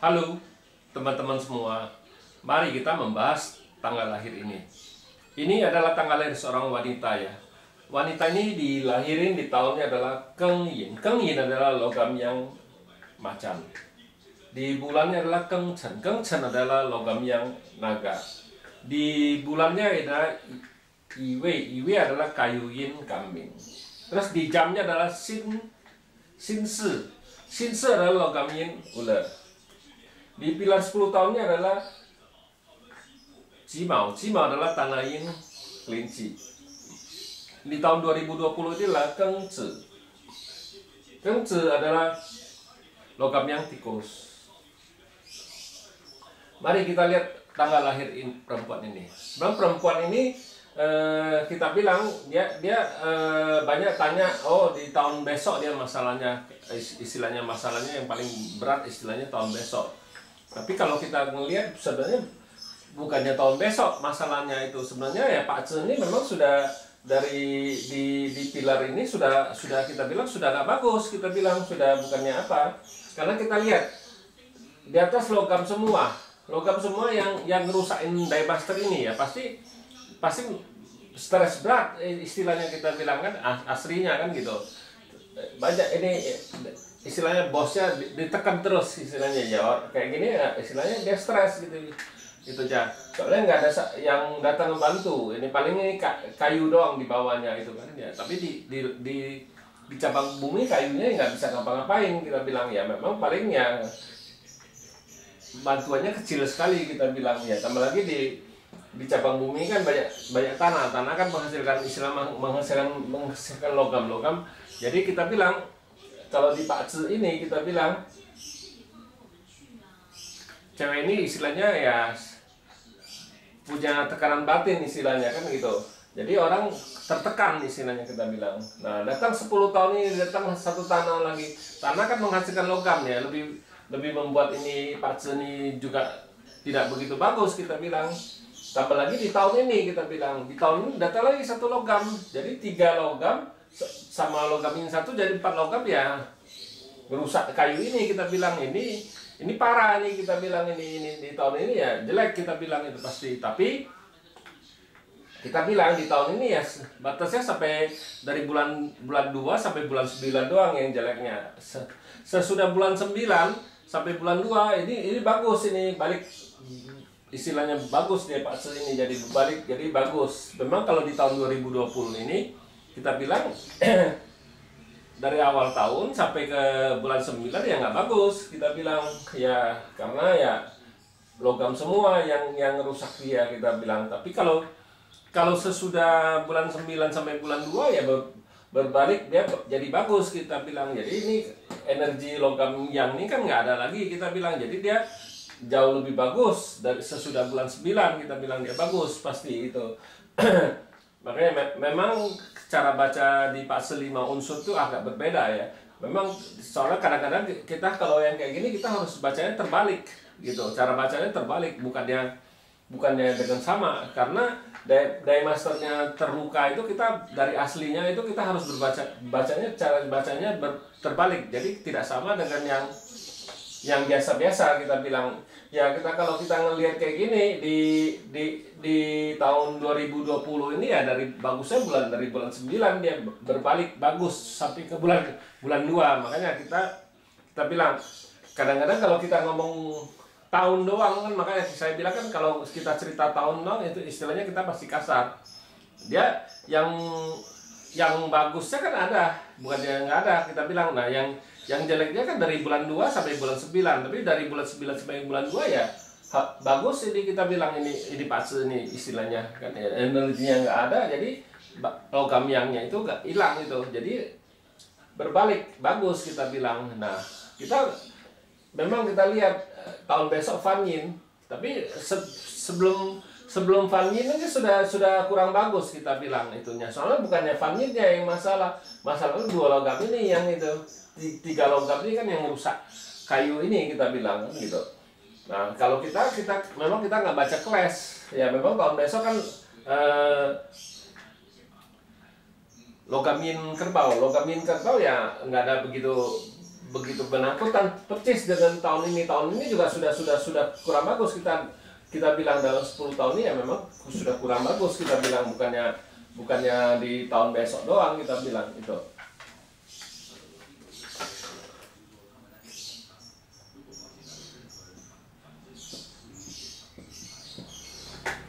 Halo teman-teman semua, mari kita membahas tanggal lahir ini. Ini adalah tanggal lahir seorang wanita ya. Wanita ini dilahirin di tahunnya adalah Keng Yin. Keng Yin adalah logam yang macan. Di bulannya adalah Keng Chen. Keng Chen adalah logam yang naga. Di bulannya adalah Iwe. Iwe adalah kayu yin kambing. Terus di jamnya adalah Sin Si. Sin Si adalah logam yin ular. Di pilar 10 tahunnya adalah Jimao. Jimao adalah tanah yin kelinci. Di tahun 2020 itu adalah Keng Zi. Keng Zi adalah logam yang tikus. Mari kita lihat tanggal lahir perempuan ini. Perempuan ini kita bilang dia banyak tanya, oh di tahun besok dia masalahnya, istilahnya masalahnya yang paling berat istilahnya tahun besok. Tapi kalau kita melihat sebenarnya bukannya tahun besok masalahnya itu, sebenarnya ya Pak Zi ini memang sudah dari di pilar ini sudah kita bilang sudah nggak bagus, kita bilang sudah bukannya apa, karena kita lihat di atas logam semua yang ngerusakin diemaster ini ya pasti stres berat istilahnya kita bilang kan, aslinya kan gitu. Banyak ini istilahnya bosnya ditekan terus istilahnya ya, kayak gini ya istilahnya dia stres gitu itu aja, soalnya nggak ada yang datang membantu, ini paling ini kayu doang di bawahnya itu kan ya, tapi di cabang bumi kayunya nggak bisa ngapa-ngapain, kita bilang ya memang paling ya bantuannya kecil sekali kita bilang ya, tambah lagi di cabang bumi kan banyak tanah kan menghasilkan menghasilkan logam, jadi kita bilang kalau di Pak Zi ini kita bilang cewek ini istilahnya ya punya tekanan batin istilahnya kan gitu, jadi orang tertekan istilahnya kita bilang. Nah datang 10 tahun ini datang satu tanah lagi, tanah kan menghasilkan logam ya, lebih membuat ini Pak Zi ini juga tidak begitu bagus kita bilang. Tambah lagi di tahun ini kita bilang, di tahun ini datang lagi satu logam, jadi 3 logam sama logam ini satu jadi 4 logam ya, merusak kayu ini kita bilang, ini parah nih kita bilang, ini di tahun ini ya jelek kita bilang itu pasti. Tapi kita bilang di tahun ini ya batasnya sampai dari bulan 2 sampai bulan 9 doang yang jeleknya. Sesudah bulan 9 sampai bulan 2 ini bagus, ini balik istilahnya bagus dia Pak Zi ini, jadi balik jadi bagus. Memang kalau di tahun 2020 ini kita bilang dari awal tahun sampai ke bulan 9 ya nggak bagus kita bilang ya, karena ya logam semua yang rusak dia kita bilang. Tapi kalau sesudah bulan 9 sampai bulan 2 ya berbalik dia jadi bagus kita bilang. Jadi ini energi logam yang ini kan nggak ada lagi kita bilang, jadi dia jauh lebih bagus dari sesudah bulan 9 kita bilang dia bagus pasti itu. Makanya memang cara baca di Pak Zi 5 unsur itu agak berbeda ya. Memang soalnya kadang-kadang kita kalau yang kayak gini kita harus bacanya terbalik gitu. Cara bacanya terbalik, bukannya dengan sama, karena diemasternya terluka itu kita dari aslinya itu kita harus bacanya cara bacanya terbalik. Jadi tidak sama dengan yang biasa-biasa kita bilang ya. Kalau kita ngelihat kayak gini di tahun 2020 ini ya dari bagusnya dari bulan 9 dia berbalik bagus sampai ke bulan 2. Makanya kita bilang kadang-kadang kalau kita ngomong tahun doang kan, makanya saya bilang kan kalau kita cerita tahun doang itu istilahnya kita pasti kasar. Dia yang bagusnya kan ada, bukan yang nggak ada kita bilang. Nah yang jeleknya kan dari bulan 2 sampai bulan 9, tapi dari bulan 9 sampai bulan 2 ya bagus ini kita bilang, ini Pak Zi ini istilahnya kan ya, energinya nggak ada, jadi logam yangnya itu nggak hilang itu, jadi berbalik bagus kita bilang. Nah memang kita lihat tahun besok Fan Yin, tapi sebelum Fan Yin ini sudah kurang bagus kita bilang itunya, soalnya bukannya Fan Yin-nya yang masalahnya 2 logam ini yang itu, 3 logam ini kan yang merusak kayu ini kita bilang kan gitu. Nah kalau kita memang kita nggak baca kelas ya, memang tahun besok kan logam yin kerbau ya nggak ada begitu begitu menakutkan percis dengan tahun ini juga sudah kurang bagus, kita bilang dalam 10 tahun ini ya memang sudah kurang bagus, kita bilang bukannya di tahun besok doang, kita bilang itu.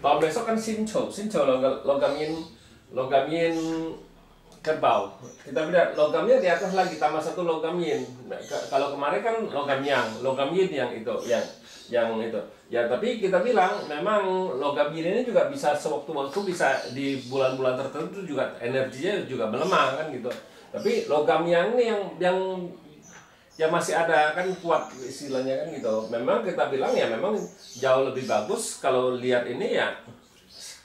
Tahun besok kan Sincho logam yin kerbau. Kita lihat logamnya di atas lagi tambah satu logam yin. Nah, kalau kemarin kan logam yin yang itu, yang itu. Ya tapi kita bilang memang logam yin ini juga bisa sewaktu-waktu, bisa di bulan-bulan tertentu juga energinya juga melemah kan gitu. Tapi logam yang ini yang masih ada kan kuat istilahnya kan gitu. Memang kita bilang ya memang jauh lebih bagus kalau lihat ini ya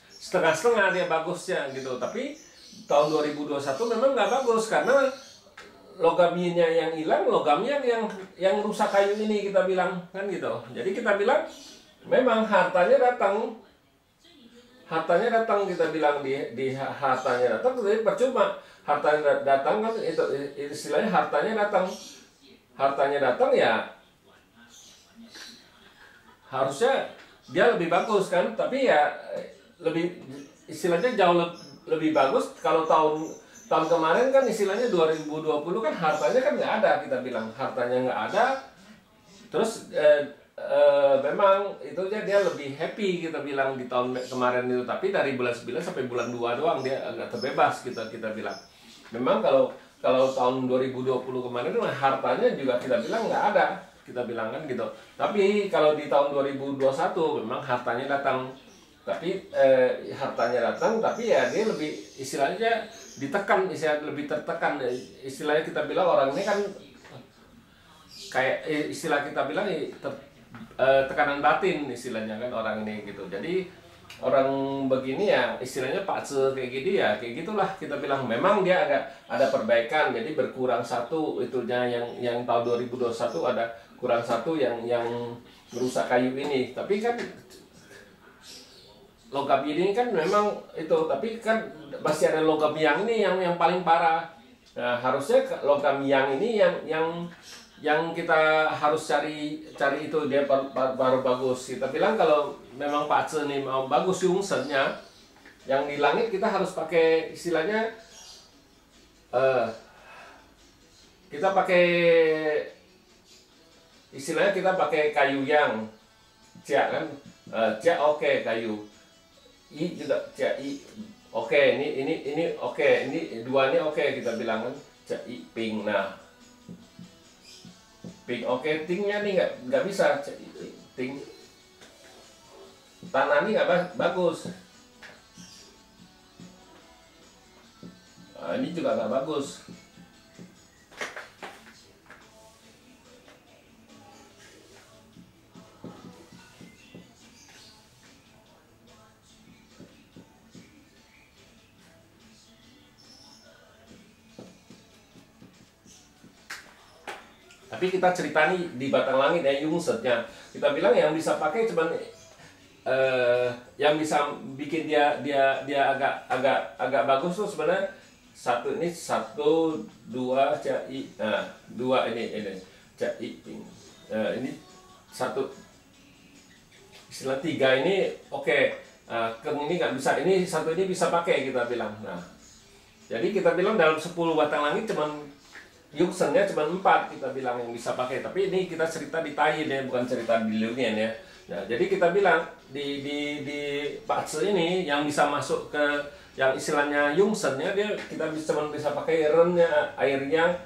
setengah-setengah dia bagusnya gitu. Tapi tahun 2021 memang nggak bagus karena logamnya yang hilang, logamnya yang rusak kayu ini, kita bilang kan gitu. Jadi kita bilang memang hartanya datang kita bilang di hartanya datang, tapi percuma hartanya datang kan itu istilahnya hartanya datang ya harusnya dia lebih bagus kan, tapi ya lebih istilahnya jauh lebih bagus kalau tahun kemarin kan istilahnya 2020 kan hartanya kan nggak ada, kita bilang hartanya nggak ada, terus memang itu dia lebih happy kita bilang di tahun kemarin itu, tapi dari bulan 9 sampai bulan 2 doang dia agak terbebas kita bilang. Memang kalau tahun 2020 kemarin itu hartanya juga kita bilang nggak ada, kita bilang kan gitu. Tapi kalau di tahun 2021 memang hartanya datang, tapi tapi ya dia lebih istilahnya ditekan, lebih tertekan, istilahnya kita bilang orang ini kan kayak istilah kita bilang tekanan batin istilahnya kan orang ini gitu. Jadi orang begini ya istilahnya paksa kayak gini ya kayak gitulah, kita bilang memang dia ada perbaikan, jadi berkurang satu itunya yang tahun 2021 ada kurang satu yang merusak kayu ini. Tapi kan logam ini kan memang itu, tapi kan masih ada logam yang ini yang paling parah. Nah, harusnya logam yang ini yang kita harus cari itu dia baru bagus. Kita bilang kalau memang Pak Ce nih mau bagus yungsennya, yang di langit kita harus pakai istilahnya kita pakai kayu yang cia kan, cia oke, kayu i juga cia i oke, ini oke, ini dua ini oke, kita bilang kan cia i ping. Nah ping oke, tingnya nih nggak bisa ting, tanah ini nggak bagus. Nah, ini juga nggak bagus. Tapi kita cerita nih di batang langit ya yungsetnya. Kita bilang yang bisa pakai cuman yang bisa bikin dia agak bagus tuh sebenarnya satu dua cai, nah dua ini cai ping, ini satu istilah tiga ini oke. Keng ini nggak bisa, ini satu ini bisa pakai kita bilang. Nah jadi kita bilang dalam 10 batang langit cuman yuksennya cuma 4 kita bilang yang bisa pakai. Tapi ini kita cerita di Tayin ya, bukan cerita di Liunian ya. Nah, jadi kita bilang di Pak Ce ini yang bisa masuk ke yang istilahnya yungsennya, dia kita cuma bisa pakai rennya, airnya,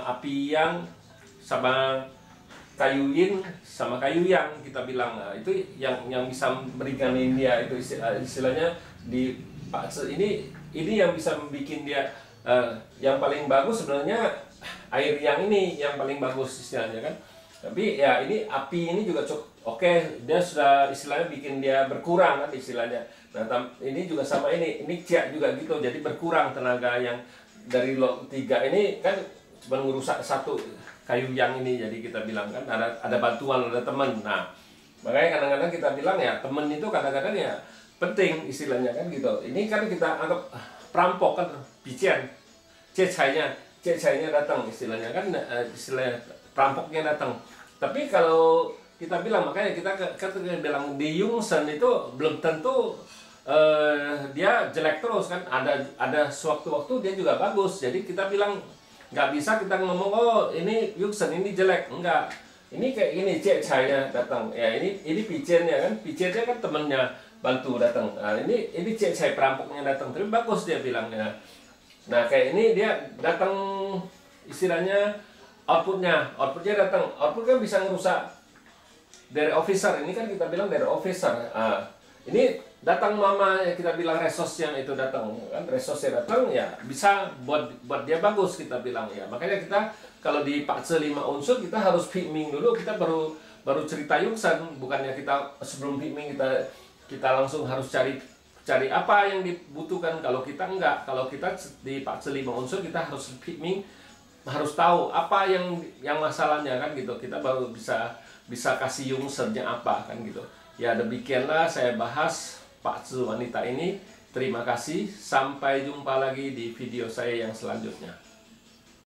api yang sama kayu yin sama kayu yang kita bilang. Nah, itu yang bisa meringanin dia, itu istilahnya di Pak Ce ini yang bisa bikin dia yang paling bagus sebenarnya air yang ini yang paling bagus istilahnya kan. Tapi ya ini api ini juga cukup oke, dia sudah istilahnya bikin dia berkurang kan istilahnya. Nah ini juga sama ini cia juga gitu, jadi berkurang tenaga yang dari log 3 ini kan cuma ngerusak satu kayu yang ini. Jadi kita bilang kan ada bantuan, ada teman. Nah makanya kadang-kadang kita bilang ya teman itu kadang-kadang ya penting istilahnya kan gitu. Ini kan kita anggap perampok kan, bician cecainya cecainya datang istilahnya kan, istilahnya perampoknya datang. Tapi kalau kita bilang, makanya kita bilang di Yungsan itu belum tentu dia jelek terus kan, ada sewaktu-waktu dia juga bagus. Jadi kita bilang nggak bisa kita ngomong oh ini Yungsan ini jelek, enggak. Ini kayak ini cecainya datang ya, ini picennya kan, picennya kan temennya bantu datang. Nah, ini cecai perampoknya datang, tapi bagus dia bilangnya. Nah kayak ini dia datang istilahnya outputnya datang, output kan bisa ngerusak dari officer. Ini kan kita bilang dari officer. Ini datang mama ya, kita bilang resource yang itu datang kan, resource datang ya bisa buat dia bagus kita bilang ya. Makanya kita kalau di Pakce 5 unsur kita harus fitming dulu, kita baru cerita Yungsan. Bukannya kita sebelum fitming kita langsung harus cari apa yang dibutuhkan. Kalau kita enggak, kalau kita di Pakce 5 unsur kita harus fitming, harus tahu apa yang masalahnya kan gitu. Kita baru bisa kasih Yungsannya apa kan gitu. Ya demikianlah saya bahas Pakce wanita ini. Terima kasih, sampai jumpa lagi di video saya yang selanjutnya.